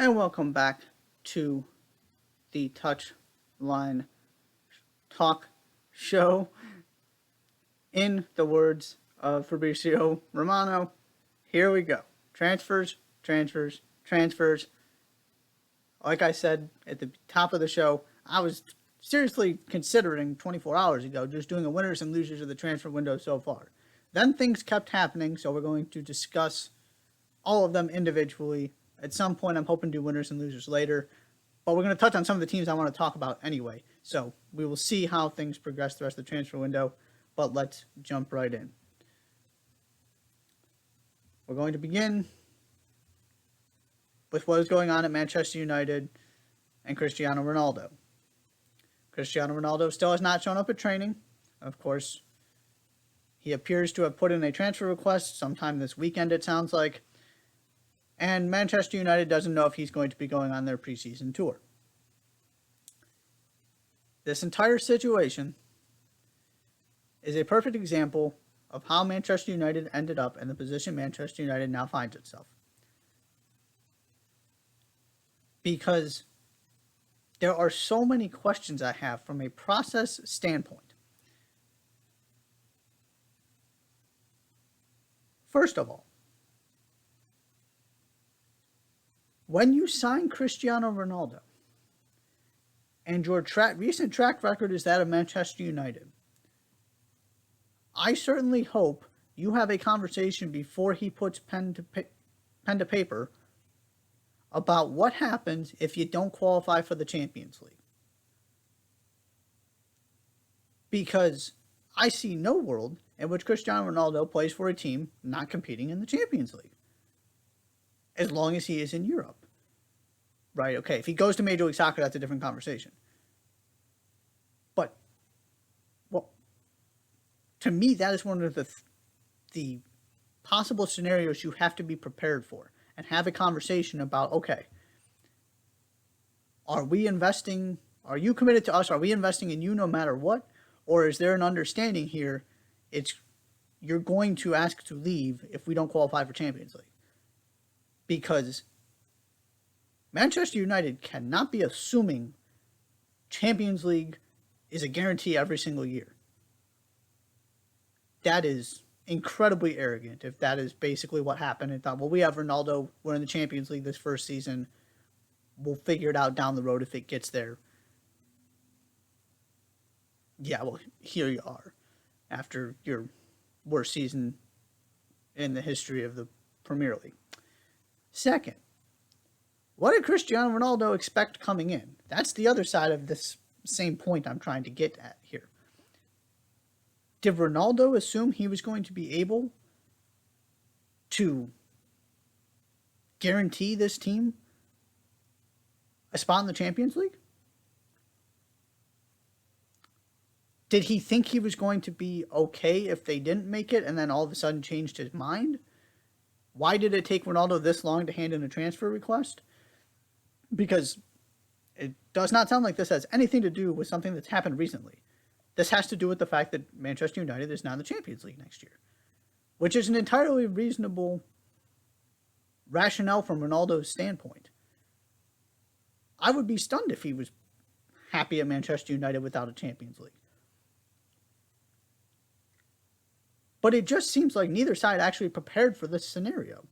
And welcome back to the Touchline Talk Show. In the words of Fabrizio Romano, here we go. Transfers. Like I said at the top of the show, I was seriously considering 24 hours ago just doing a winners and losers of the transfer window so far. Then things kept happening, so we're going to discuss all of them individually. At some point, I'm hoping to do winners and losers later, but we're going to touch on some of the teams I want to talk about anyway. So we will see how things progress the rest of the transfer window, but let's jump right in. We're going to begin with what is going on at Manchester United and Cristiano Ronaldo. Cristiano Ronaldo still has not shown up at training. Of course, he appears to have put in a transfer request sometime this weekend, it sounds like. And Manchester United doesn't know if he's going to be going on their preseason tour. This entire situation is a perfect example of how Manchester United ended up in the position Manchester United now finds itself. Because there are so many questions I have from a process standpoint. First of all, when you sign Cristiano Ronaldo, and your recent track record is that of Manchester United, I certainly hope you have a conversation before he puts pen to paper about what happens if you don't qualify for the Champions League. Because I see no world in which Cristiano Ronaldo plays for a team not competing in the Champions League, as long as he is in Europe. Right, okay, if he goes to Major League Soccer, that's a different conversation. But, well, to me, that is one of the possible scenarios you have to be prepared for and have a conversation about, okay, are you committed to us? Are we investing in you no matter what? Or is there an understanding here, you're going to ask to leave if we don't qualify for Champions League? Because Manchester United cannot be assuming Champions League is a guarantee every single year. That is incredibly arrogant if that is basically what happened and thought, well, we have Ronaldo, we're in the Champions League this first season, we'll figure it out down the road if it gets there. Yeah, well, here you are after your worst season in the history of the Premier League. Second, what did Cristiano Ronaldo expect coming in? That's the other side of this same point I'm trying to get at here. Did Ronaldo assume he was going to be able to guarantee this team a spot in the Champions League? Did he think he was going to be okay if they didn't make it and then all of a sudden changed his mind? Why did it take Ronaldo this long to hand in a transfer request? Because it does not sound like this has anything to do with something that's happened recently. This has to do with the fact that Manchester United is now in the Champions League next year, which is an entirely reasonable rationale from Ronaldo's standpoint. I would be stunned if he was happy at Manchester United without a Champions League. But it just seems like neither side actually prepared for this scenario.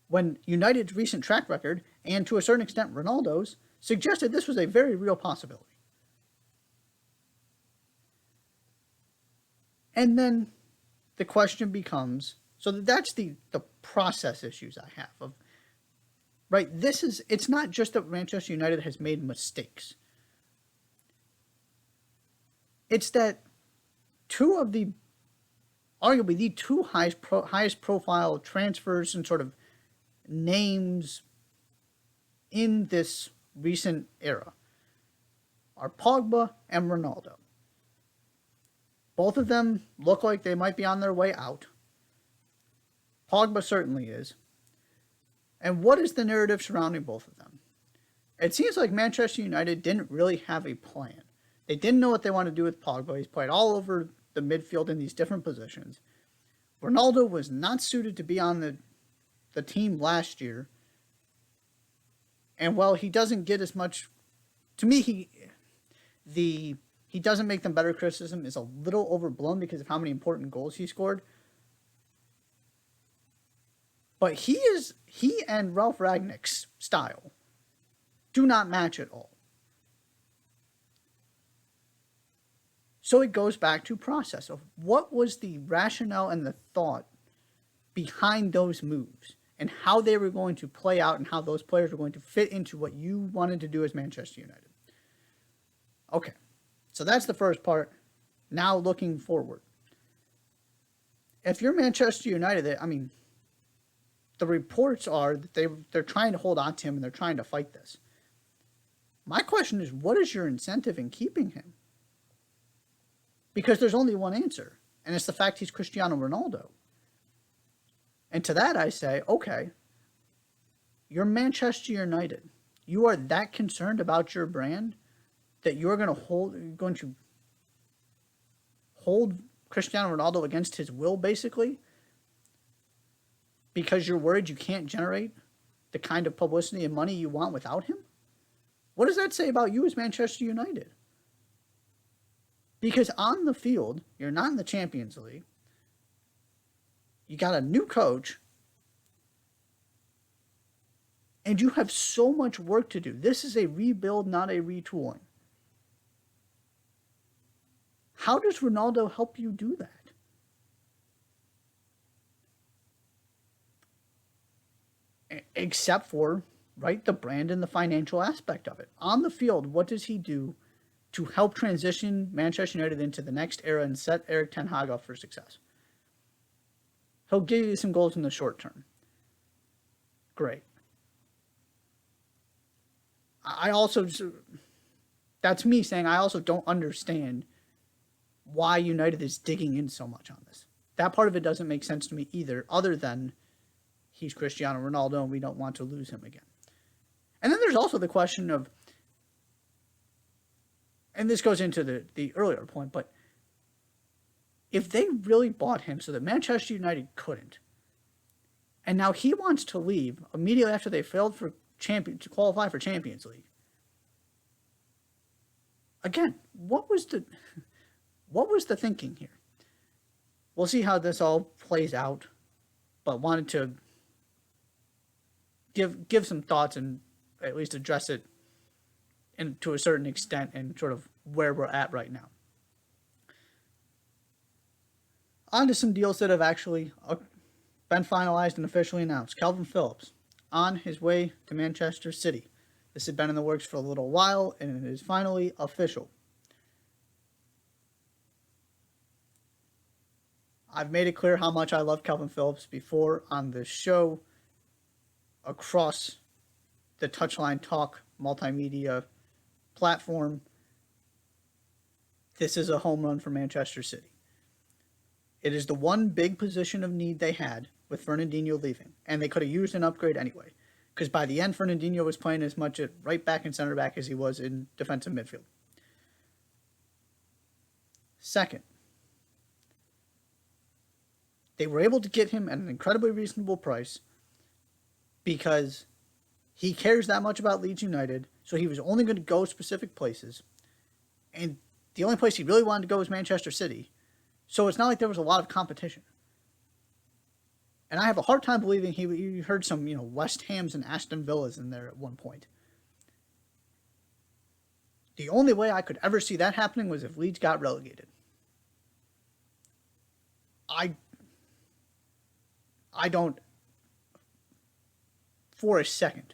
When United's recent track record, and to a certain extent Ronaldo's, suggested this was a very real possibility. And then the question becomes, so that's the process issues I have of, right, it's not just that Manchester United has made mistakes. It's that arguably the two highest profile transfers and sort of names in this recent era are Pogba and Ronaldo. Both of them look like they might be on their way out. Pogba certainly is. And what is the narrative surrounding both of them? It seems like Manchester United didn't really have a plan. They didn't know what they wanted to do with Pogba. He's played all over the midfield in these different positions. Ronaldo was not suited to be on the team last year And while he doesn't get as much, to me, he doesn't make them better criticism is a little overblown because of how many important goals he scored. But he and Ralph Rangnick's style do not match at all. So it goes back to process of what was the rationale and the thought behind those moves and how they were going to play out and how those players were going to fit into what you wanted to do as Manchester United. Okay, so that's the first part. Now looking forward. If you're Manchester United, I mean, the reports are that they're trying to hold on to him and they're trying to fight this. My question is, what is your incentive in keeping him? Because there's only one answer, and it's the fact he's Cristiano Ronaldo. And to that I say, okay, you're Manchester United. You are that concerned about your brand that you're going to hold Cristiano Ronaldo against his will, basically, because you're worried you can't generate the kind of publicity and money you want without him? What does that say about you as Manchester United? Because on the field, you're not in the Champions League. You got a new coach. And you have so much work to do. This is a rebuild, not a retooling. How does Ronaldo help you do that? Except for, right, the brand and the financial aspect of it. On the field, what does he do to help transition Manchester United into the next era and set Erik ten Hag up for success? He'll give you some goals in the short term. Great. I also, that's me saying I also don't understand why United is digging in so much on this. That part of it doesn't make sense to me either, other than he's Cristiano Ronaldo and we don't want to lose him again. And then there's also the question of, and this goes into the earlier point, but if they really bought him so that Manchester United couldn't, and now he wants to leave immediately after they failed to qualify for Champions League. Again, what was the thinking here? We'll see how this all plays out, but wanted to give some thoughts and at least address it to a certain extent and sort of where we're at right now. On to some deals that have actually been finalized and officially announced. Kelvin Phillips on his way to Manchester City. This had been in the works for a little while and it is finally official. I've made it clear how much I love Kelvin Phillips before on this show across the Touchline Talk multimedia platform. This is a home run for Manchester City. It is the one big position of need they had with Fernandinho leaving, and they could have used an upgrade anyway, because by the end, Fernandinho was playing as much at right back and center back as he was in defensive midfield. Second, they were able to get him at an incredibly reasonable price because he cares that much about Leeds United, so he was only going to go specific places, and the only place he really wanted to go was Manchester City, so it's not like there was a lot of competition. And I have a hard time believing he heard some, West Hams and Aston Villas in there at one point. The only way I could ever see that happening was if Leeds got relegated. I don't, for a second,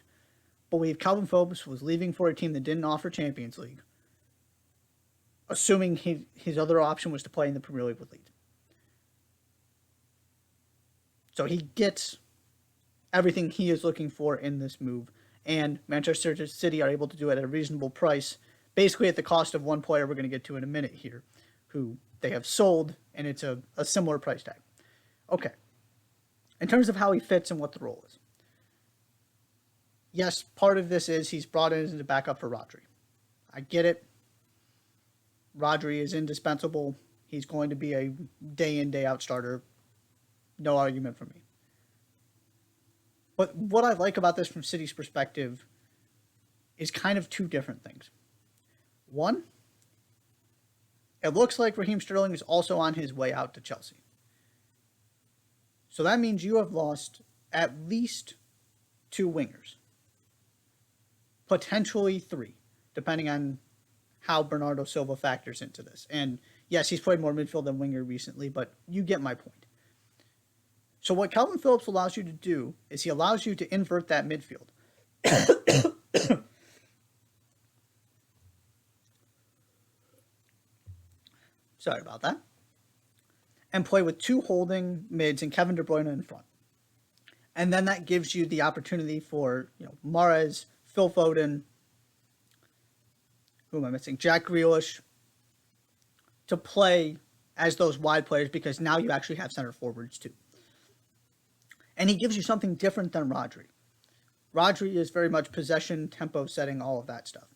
believe Kelvin Phillips was leaving for a team that didn't offer Champions League, assuming his other option was to play in the Premier League with Leeds. So he gets everything he is looking for in this move, and Manchester City are able to do it at a reasonable price, basically at the cost of one player we're going to get to in a minute here, who they have sold, and it's a similar price tag. Okay. In terms of how he fits and what the role is. Yes, part of this is he's brought in as a backup for Rodri. I get it. Rodri is indispensable. He's going to be a day-in, day-out starter. No argument from me. But what I like about this from City's perspective is kind of two different things. One, it looks like Raheem Sterling is also on his way out to Chelsea. So that means you have lost at least 2 wingers. Potentially 3, depending on how Bernardo Silva factors into this. And yes, he's played more midfield than winger recently, but you get my point. So what Kelvin Phillips allows you to do is he allows you to invert that midfield. Sorry about that. And play with 2 holding mids and Kevin De Bruyne in front. And then that gives you the opportunity for, Mahrez, Phil Foden, who am I missing? Jack Grealish, to play as those wide players, because now you actually have center forwards too. And he gives you something different than Rodri. Rodri is very much possession, tempo setting, all of that stuff.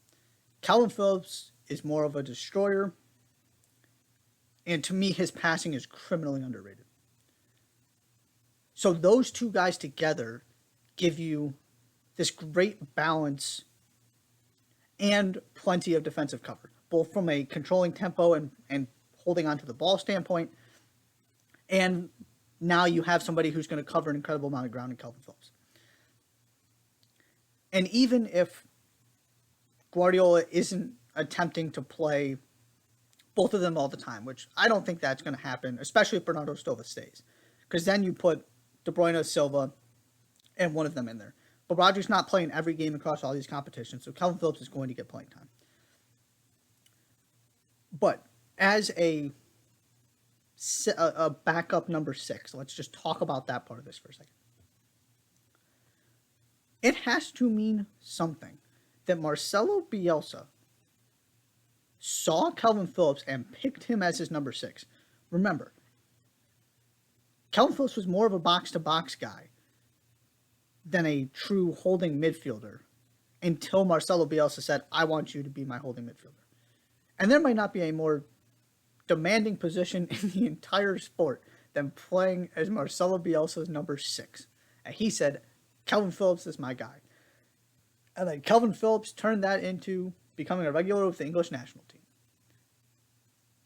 Kelvin Phillips is more of a destroyer. And to me, his passing is criminally underrated. So those 2 guys together give you this great balance and plenty of defensive cover, both from a controlling tempo and holding onto the ball standpoint. And now you have somebody who's going to cover an incredible amount of ground in Kelvin Phillips. And even if Guardiola isn't attempting to play both of them all the time, which I don't think that's going to happen, especially if Bernardo Silva stays. Because then you put De Bruyne, Silva, and one of them in there. But Rodri's not playing every game across all these competitions, so Kelvin Phillips is going to get playing time. But as a backup number 6, let's just talk about that part of this for a second. It has to mean something that Marcelo Bielsa saw Kelvin Phillips and picked him as his number 6. Remember, Kelvin Phillips was more of a box-to-box guy than a true holding midfielder until Marcelo Bielsa said, I want you to be my holding midfielder. And there might not be a more demanding position in the entire sport than playing as Marcelo Bielsa's number 6. And he said, Kelvin Phillips is my guy. And then Kelvin Phillips turned that into becoming a regular with the English national team.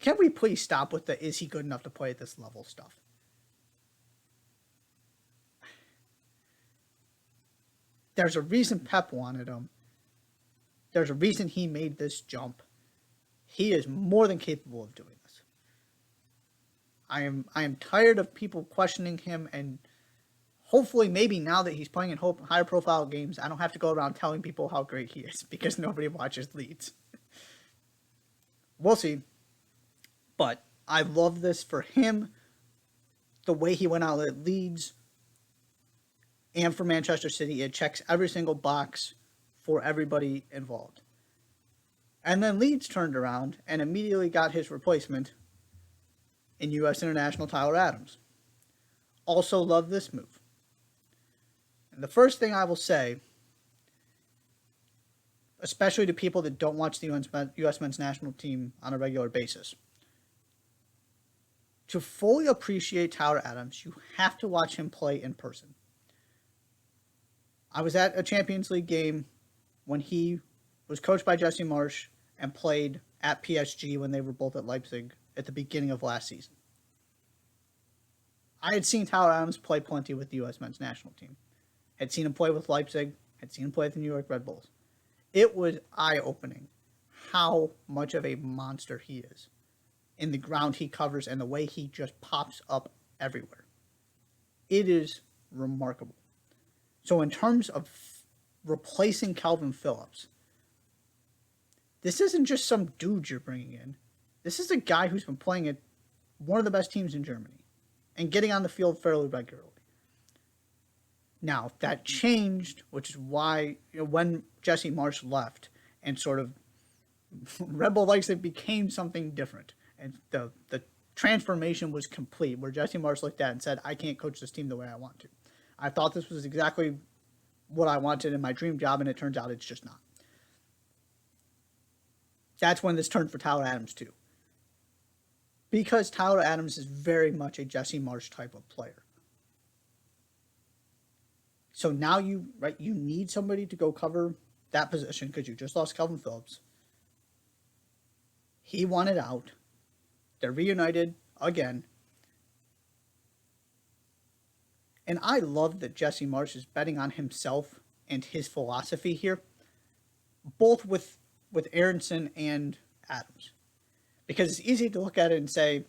Can we please stop with the is he good enough to play at this level stuff? There's a reason Pep wanted him. There's a reason he made this jump. He is more than capable of doing this. I am tired of people questioning him, and hopefully maybe now that he's playing in higher profile games, I don't have to go around telling people how great he is because nobody watches Leeds. We'll see. But I love this for him, the way he went out at Leeds and for Manchester City. It checks every single box for everybody involved. And then Leeds turned around and immediately got his replacement in U.S. international Tyler Adams. Also love this move. And the first thing I will say, especially to people that don't watch the U.S. men's national team on a regular basis, to fully appreciate Tyler Adams, you have to watch him play in person. I was at a Champions League game when he was coached by Jesse Marsch and played at PSG when they were both at Leipzig at the beginning of last season. I had seen Tyler Adams play plenty with the U.S. men's national team. Had seen him play with Leipzig. Had seen him play with the New York Red Bulls. It was eye-opening how much of a monster he is in the ground he covers and the way he just pops up everywhere. It is remarkable. So in terms of replacing Kelvin Phillips, this isn't just some dude you're bringing in. This is a guy who's been playing at one of the best teams in Germany and getting on the field fairly regularly. Now, that changed, which is why when Jesse Marsch left and sort of Red Bull Leipzig became something different. And the transformation was complete, where Jesse Marsch looked at it and said, I can't coach this team the way I want to. I thought this was exactly what I wanted in my dream job, and it turns out it's just not. That's when this turned for Tyler Adams too. Because Tyler Adams is very much a Jesse Marsch type of player. So now you need somebody to go cover that position because you just lost Kelvin Phillips. He wanted out. They're reunited again. And I love that Jesse Marsch is betting on himself and his philosophy here, both with Aronson and Adams. Because it's easy to look at it and say,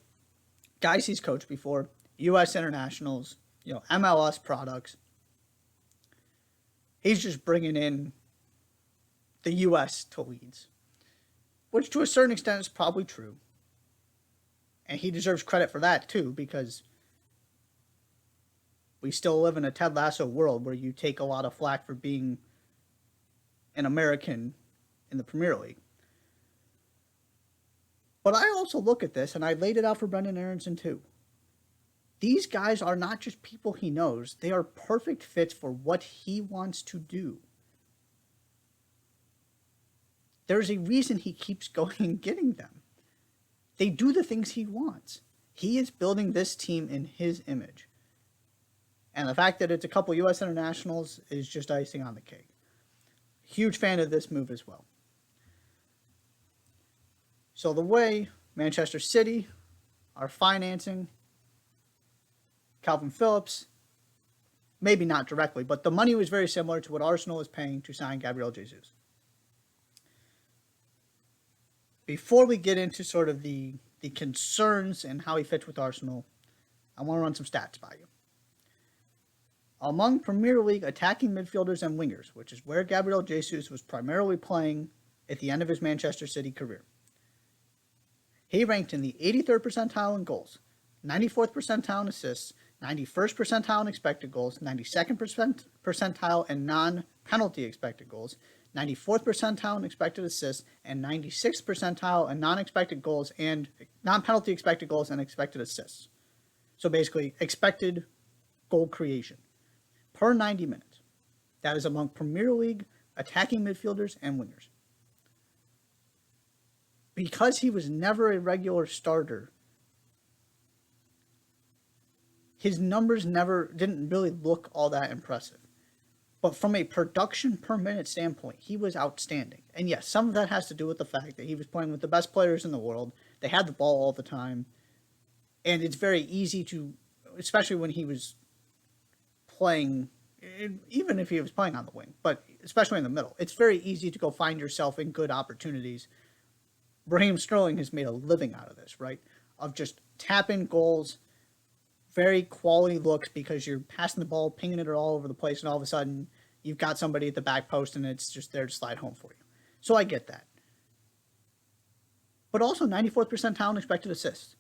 guys he's coached before, U.S. internationals, MLS products. He's just bringing in the U.S. to Leeds, which to a certain extent is probably true. And he deserves credit for that too, because we still live in a Ted Lasso world where you take a lot of flack for being an American in the Premier League. But I also look at this, and I laid it out for Brendan Aronson too. These guys are not just people he knows. They are perfect fits for what he wants to do. There's a reason he keeps going and getting them. They do the things he wants. He is building this team in his image. And the fact that it's a couple U.S. internationals is just icing on the cake. Huge fan of this move as well. So the way Manchester City are financing Kelvin Phillips, maybe not directly, but the money was very similar to what Arsenal is paying to sign Gabriel Jesus. Before we get into sort of the concerns and how he fits with Arsenal, I want to run some stats by you. Among Premier League attacking midfielders and wingers, which is where Gabriel Jesus was primarily playing at the end of his Manchester City career, he ranked in the 83rd percentile in goals, 94th percentile in assists, 91st percentile in expected goals, 92nd percentile in non-penalty expected goals, 94th percentile in expected assists, and 96th percentile in non-expected goals and non-penalty expected goals and expected assists. So basically, expected goal creation per 90 minutes. That is among Premier League attacking midfielders and wingers. Because he was never a regular starter, his numbers didn't really look all that impressive. But from a production per minute standpoint, he was outstanding. And yes, some of that has to do with the fact that he was playing with the best players in the world. They had the ball all the time. And it's very easy to, especially when he was playing, even if he was playing on the wing, but especially in the middle, it's very easy to go find yourself in good opportunities. Raheem Sterling has made a living out of this, right? Of just tapping goals, very quality looks because you're passing the ball, pinging it all over the place, and all of a sudden you've got somebody at the back post and it's just there to slide home for you. So I get that. But also 94th percentile in expected assists.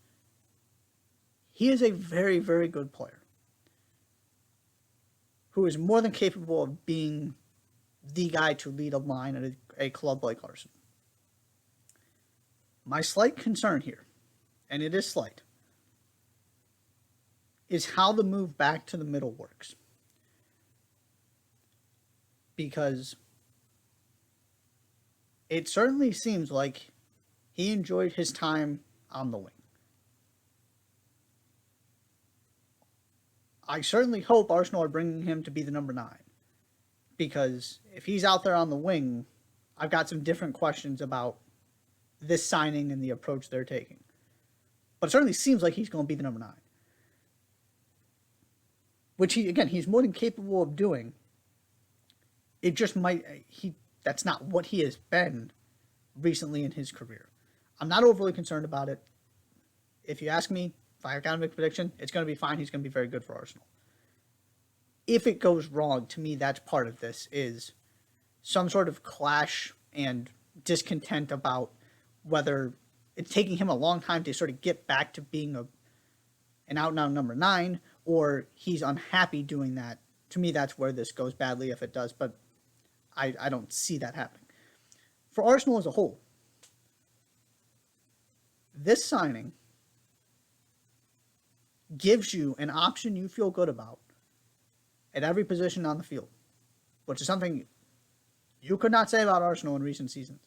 He is a very, very good player who is more than capable of being the guy to lead a line at a club like Arsenal. My slight concern here, and it is slight, is how the move back to the middle works. Because it certainly seems like he enjoyed his time on the wing. I certainly hope Arsenal are bringing him to be the number 9. Because if he's out there on the wing, I've got some different questions about this signing and the approach they're taking. But it certainly seems like he's going to be the number 9. Which he's more than capable of doing. It just that's not what he has been recently in his career. I'm not overly concerned about it. If you ask me, if I got to make a prediction, it's going to be fine. He's going to be very good for Arsenal. If it goes wrong, to me, that's part of this, is some sort of clash and discontent about whether it's taking him a long time to sort of get back to being an out-and-out number 9, or he's unhappy doing that. To me, that's where this goes badly if it does, but I don't see that happening. For Arsenal as a whole, this signing gives you an option you feel good about at every position on the field, which is something you could not say about Arsenal in recent seasons.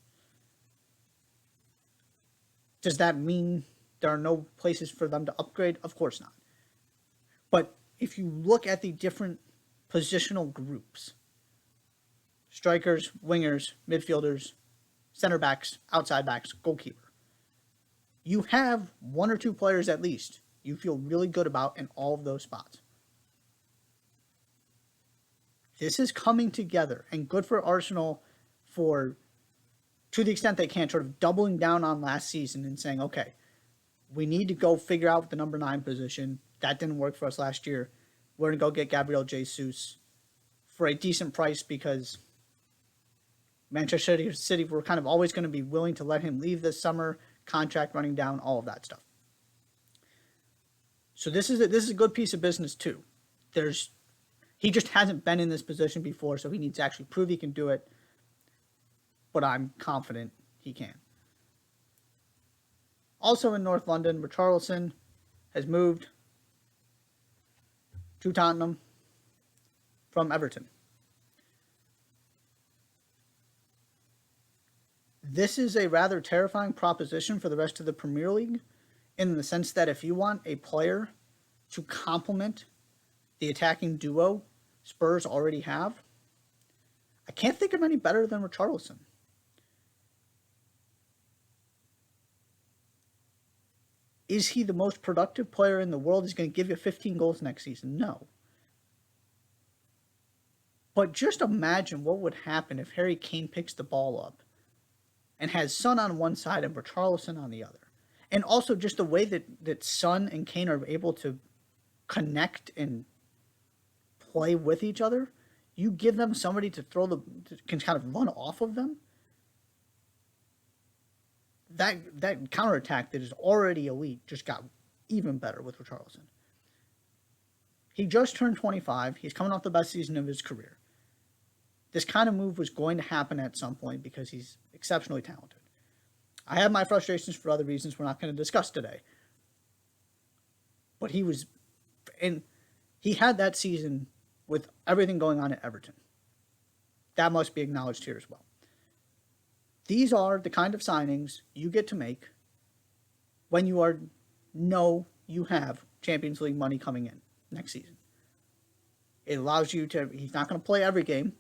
Does that mean there are no places for them to upgrade? Of course not. But if you look at the different positional groups, strikers, wingers, midfielders, center backs, outside backs, goalkeeper. You have one or two players at least you feel really good about in all of those spots. This is coming together, and good for Arsenal for, to the extent they can, sort of doubling down on last season and saying, okay, we need to go figure out the number 9 position. That didn't work for us last year. We're going to go get Gabriel Jesus for a decent price because Manchester City were kind of always going to be willing to let him leave this summer, contract running down, all of that stuff. So this is a good piece of business too. He just hasn't been in this position before, so he needs to actually prove he can do it. But I'm confident he can. Also in North London, Richarlison has moved to Tottenham from Everton. This is a rather terrifying proposition for the rest of the Premier League in the sense that if you want a player to complement the attacking duo Spurs already have, I can't think of any better than Richarlison. Is he the most productive player in the world? He's going to give you 15 goals next season? No. But just imagine what would happen if Harry Kane picks the ball up and has Son on one side and Richarlison on the other. And also just the way that Son and Kane are able to connect and play with each other. You give them somebody to can kind of run off of them. That counterattack that is already elite just got even better with Richarlison. He just turned 25. He's coming off the best season of his career. This kind of move was going to happen at some point because he's exceptionally talented. I have my frustrations for other reasons we're not going to discuss today. But he had that season with everything going on at Everton. That must be acknowledged here as well. These are the kind of signings you get to make when you know you have Champions League money coming in next season. It allows you to, he's not going to play every game.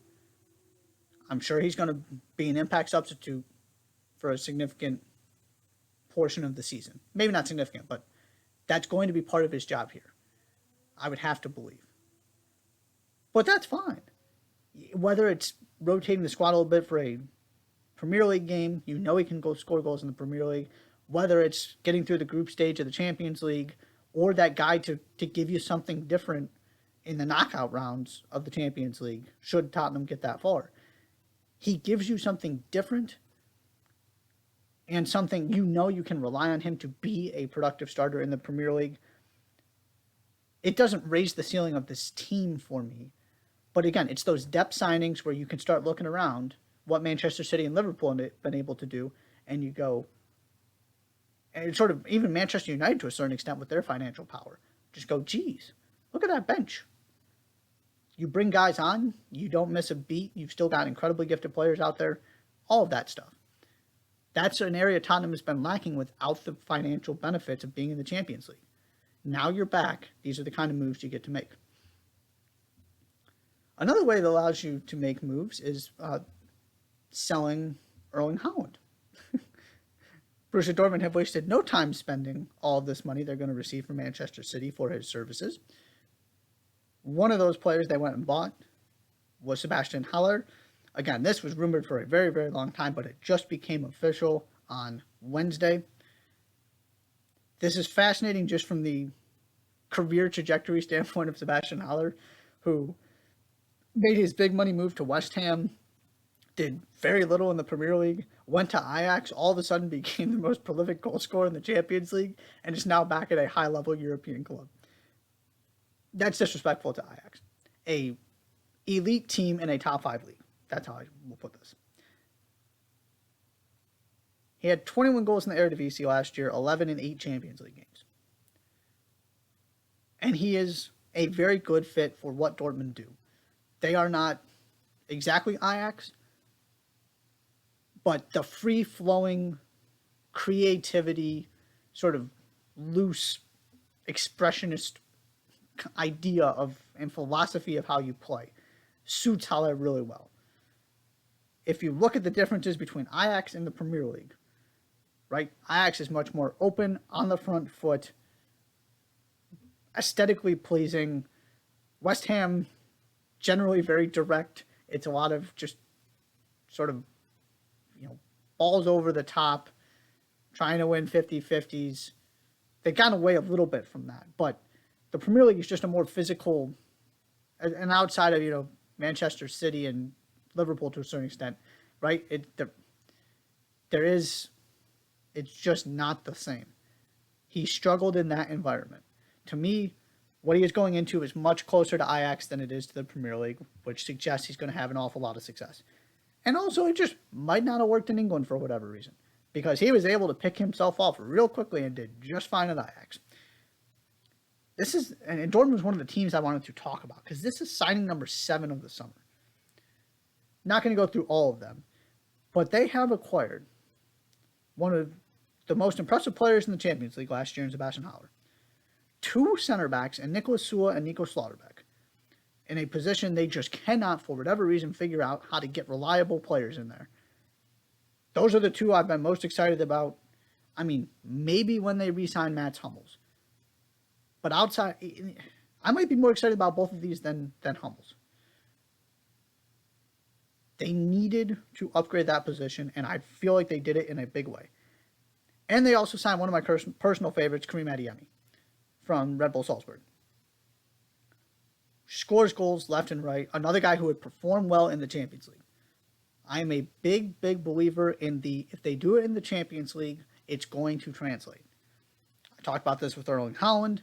I'm sure he's going to be an impact substitute for a significant portion of the season. Maybe not significant, but that's going to be part of his job here. I would have to believe. But that's fine. Whether it's rotating the squad a little bit for a Premier League game, you know he can go score goals in the Premier League, whether it's getting through the group stage of the Champions League, or that guy to give you something different in the knockout rounds of the Champions League, should Tottenham get that far. He gives you something different and something you know you can rely on him to be a productive starter in the Premier League. It doesn't raise the ceiling of this team for me. But again, it's those depth signings where you can start looking around what Manchester City and Liverpool have been able to do, and you go, and it's sort of even Manchester United to a certain extent with their financial power. Just go, geez, look at that bench. You bring guys on, you don't miss a beat, you've still got incredibly gifted players out there, all of that stuff. That's an area Tottenham has been lacking without the financial benefits of being in the Champions League. Now you're back. These are the kind of moves you get to make. Another way that allows you to make moves is selling Erling Haaland. Borussia Dortmund have wasted no time spending all of this money they're going to receive from Manchester City for his services. One of those players they went and bought was Sebastian Haller. Again, this was rumored for a very, very long time, but it just became official on Wednesday. This is fascinating just from the career trajectory standpoint of Sebastian Haller, who made his big money move to West Ham, did very little in the Premier League, went to Ajax, all of a sudden became the most prolific goal scorer in the Champions League, and is now back at a high-level European club. That's disrespectful to Ajax. A elite team in a top 5 league. That's how I will put this. He had 21 goals in the Eredivisie last year, 11 in 8 Champions League games. And he is a very good fit for what Dortmund do. They are not exactly Ajax, but the free-flowing creativity, sort of loose, expressionist idea of and philosophy of how you play suits Haller really well. if you look at the differences between Ajax and the Premier League, right? Ajax is much more open, on the front foot, aesthetically pleasing. West Ham, generally very direct. It's a lot of just sort of, balls over the top, trying to win 50-50s. They got away a little bit from that. But the Premier League is just a more physical, and outside of, Manchester City and Liverpool to a certain extent, right? It's just not the same. He struggled in that environment. To me, what he is going into is much closer to Ajax than it is to the Premier League, which suggests he's going to have an awful lot of success. And also, it just might not have worked in England for whatever reason, because he was able to pick himself off real quickly and did just fine at Ajax. And Dortmund was one of the teams I wanted to talk about, because this is signing number 7 of the summer. Not going to go through all of them, but they have acquired one of the most impressive players in the Champions League last year in Sebastian Haller. 2 center backs, and Nicolas Sua and Nico Slaughterbeck, in a position they just cannot, for whatever reason, figure out how to get reliable players in there. Those are the 2 I've been most excited about. I mean, maybe when they re-sign Mats Hummels. But outside, I might be more excited about both of these than Hummels. They needed to upgrade that position, and I feel like they did it in a big way. And they also signed one of my personal favorites, Karim Adeyemi, from Red Bull Salzburg. Scores goals left and right. Another guy who would perform well in the Champions League. I am a big, big believer in if they do it in the Champions League, it's going to translate. I talked about this with Erling Haaland.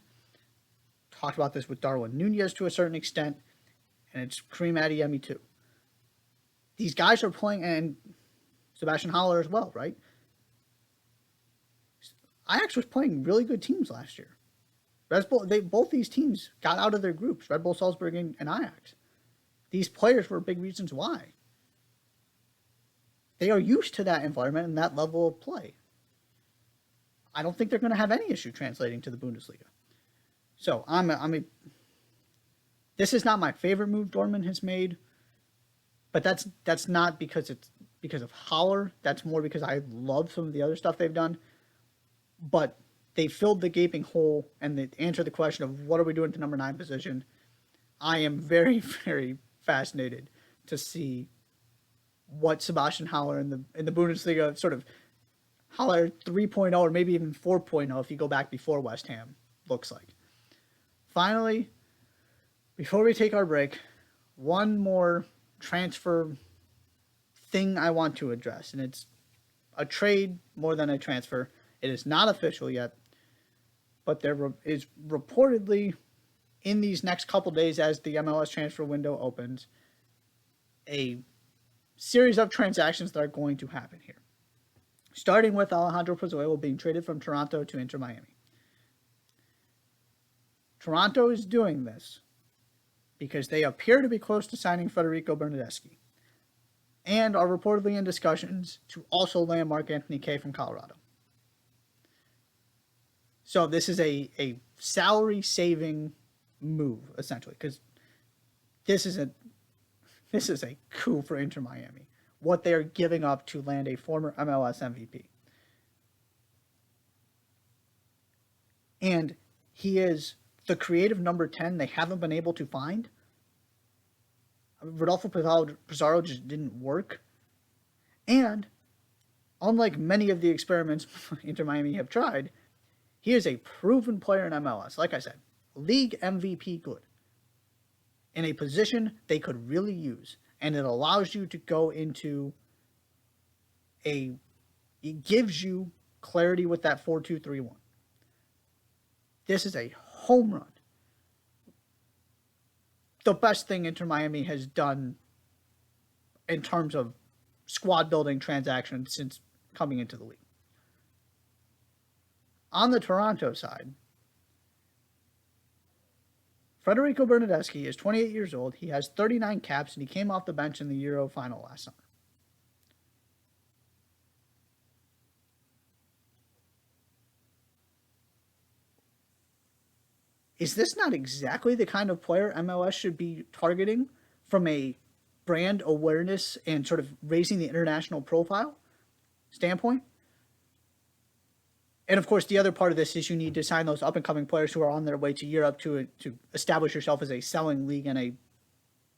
Talked about this with Darwin Nunez to a certain extent. And it's Karim Adeyemi too. These guys are playing, and Sebastian Haller as well, right? Ajax was playing really good teams last year. Both these teams got out of their groups, Red Bull Salzburg and Ajax. These players were big reasons why. They are used to that environment and that level of play. I don't think they're going to have any issue translating to the Bundesliga. So this is not my favorite move Dortmund has made, but that's not because of Haller. That's more because I love some of the other stuff they've done. But they filled the gaping hole, and they answered the question of what are we doing at the number 9 position. I am very, very fascinated to see what Sebastian Haller in the Bundesliga, sort of Haller 3.0 or maybe even 4.0 if you go back before West Ham, looks like. Finally, before we take our break, one more transfer thing I want to address, and it's a trade more than a transfer. It is not official yet, but there is reportedly, in these next couple days as the MLS transfer window opens, a series of transactions that are going to happen here. Starting with Alejandro Pozuelo being traded from Toronto to Inter Miami. Toronto is doing this because they appear to be close to signing Frederico Bernadowski and are reportedly in discussions to also land Mark Anthony Kaye from Colorado. So this is a salary-saving move, essentially, because this is a coup for Inter Miami, what they are giving up to land a former MLS MVP. And he is the creative number 10 they haven't been able to find. Rodolfo Pizarro just didn't work. And unlike many of the experiments Inter Miami have tried, he is a proven player in MLS. Like I said, league MVP good. In a position they could really use. And it allows you to go into it gives you clarity with that 4-2-3-1. This is a home run. The best thing Inter Miami has done in terms of squad building transactions since coming into the league. On the Toronto side, Frederico Bernadowski is 28 years old. He has 39 caps, and he came off the bench in the Euro final last summer. Is this not exactly the kind of player MLS should be targeting from a brand awareness and sort of raising the international profile standpoint. And of course, the other part of this is you need to sign those up and coming players who are on their way to Europe to establish yourself as a selling league and a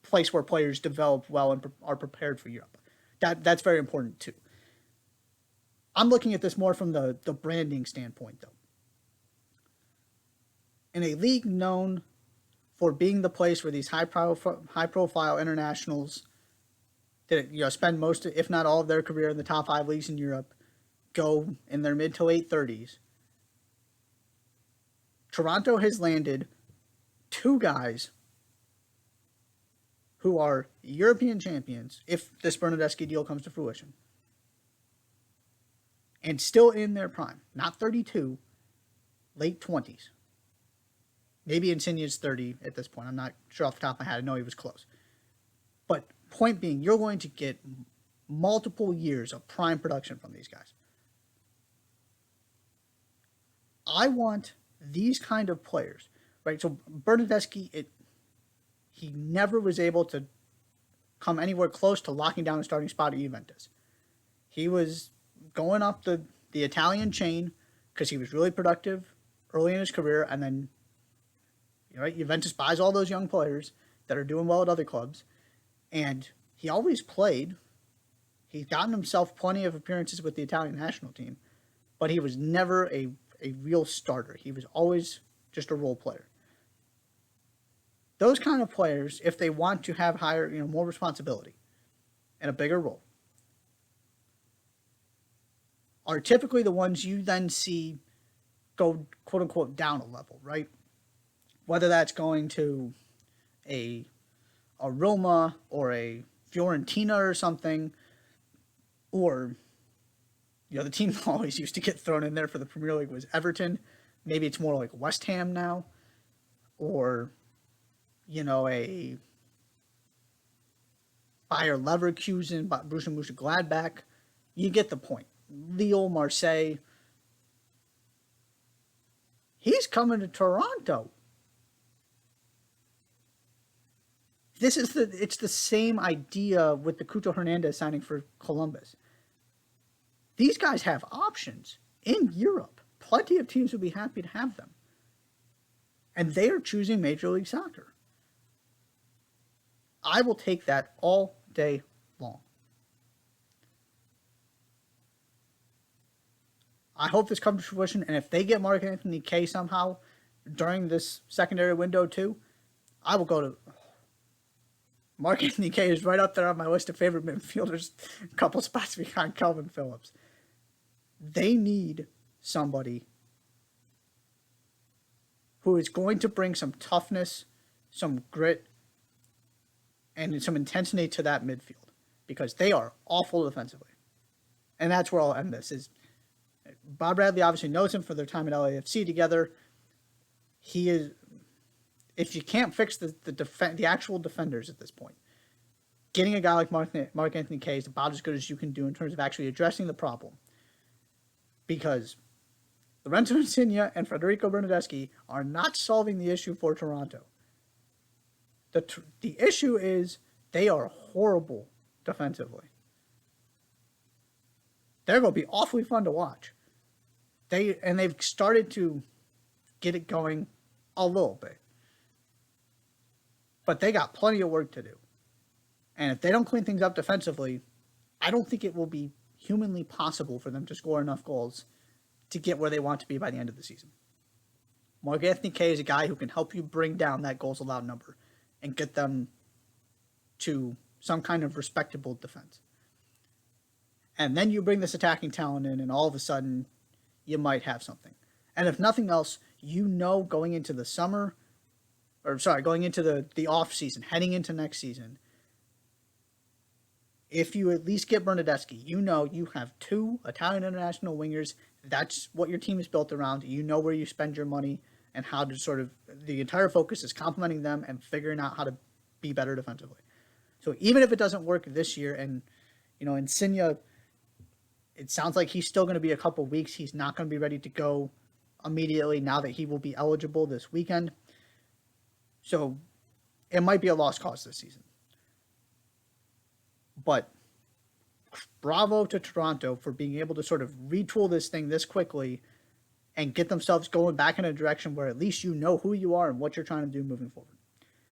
place where players develop well and are prepared for Europe. That's very important too. I'm looking at this more from the branding standpoint, though. In a league known for being the place where these high profile internationals that spend most, if not all, of their career in the top 5 leagues in Europe, go in their mid to late 30s. Toronto has landed 2 guys who are European champions, if this Bernadowski deal comes to fruition, and still in their prime. Not 32, late 20s. Maybe Insigne's 30 at this point. I'm not sure off the top of my head. I know he was close. But point being, you're going to get multiple years of prime production from these guys. I want these kind of players, right? So Bernadowski, he never was able to come anywhere close to locking down a starting spot at Juventus. He was going up the Italian chain because he was really productive early in his career, and then Juventus buys all those young players that are doing well at other clubs, and he always played. He's gotten himself plenty of appearances with the Italian national team, but he was never a real starter. He was always just a role player. Those kind of players, if they want to have higher, more responsibility and a bigger role, are typically the ones you then see go, quote unquote, down a level, right? Whether that's going to a Roma or a Fiorentina or something, or the team that always used to get thrown in there for the Premier League was Everton. Maybe it's more like West Ham now, or a Bayer Leverkusen, Borussia Mönchengladbach. You get the point. Lille, Marseille. He's coming to Toronto. It's the same idea with the Cucho Hernandez signing for Columbus. These guys have options in Europe. Plenty of teams would be happy to have them. And they are choosing Major League Soccer. I will take that all day long. I hope this comes to fruition, and if they get Mark Anthony Kaye somehow during this secondary window too, I will go to... Mark Anthony Kaye is right up there on my list of favorite midfielders, a couple spots behind Kelvin Phillips. They need somebody who is going to bring some toughness, some grit, and some intensity to that midfield, because they are awful defensively. And that's where I'll end this. Is Bob Bradley obviously knows him for their time at LAFC together. He is... If you can't fix the actual defenders at this point, getting a guy like Mark Anthony Kaye is about as good as you can do in terms of actually addressing the problem. Because Lorenzo Insigne and Frederico Bernadowski are not solving the issue for Toronto. The issue is they are horrible defensively. They're going to be awfully fun to watch. They've started to get it going a little bit. But they got plenty of work to do. And if they don't clean things up defensively, I don't think it will be humanly possible for them to score enough goals to get where they want to be by the end of the season. Mark Anthony Kaye is a guy who can help you bring down that goals allowed number and get them to some kind of respectable defense. And then you bring this attacking talent in, and all of a sudden, you might have something. And if nothing else, going into the summer... going into the off season, heading into next season, if you at least get Bernadowski, you have 2 Italian international wingers. That's what your team is built around. You know where you spend your money and how to the entire focus is complementing them and figuring out how to be better defensively. So even if it doesn't work this year, and, Insigne, it sounds like he's still going to be a couple weeks. He's not going to be ready to go immediately now that he will be eligible this weekend. So it might be a lost cause this season. But bravo to Toronto for being able to sort of retool this thing this quickly and get themselves going back in a direction where at least you know who you are and what you're trying to do moving forward.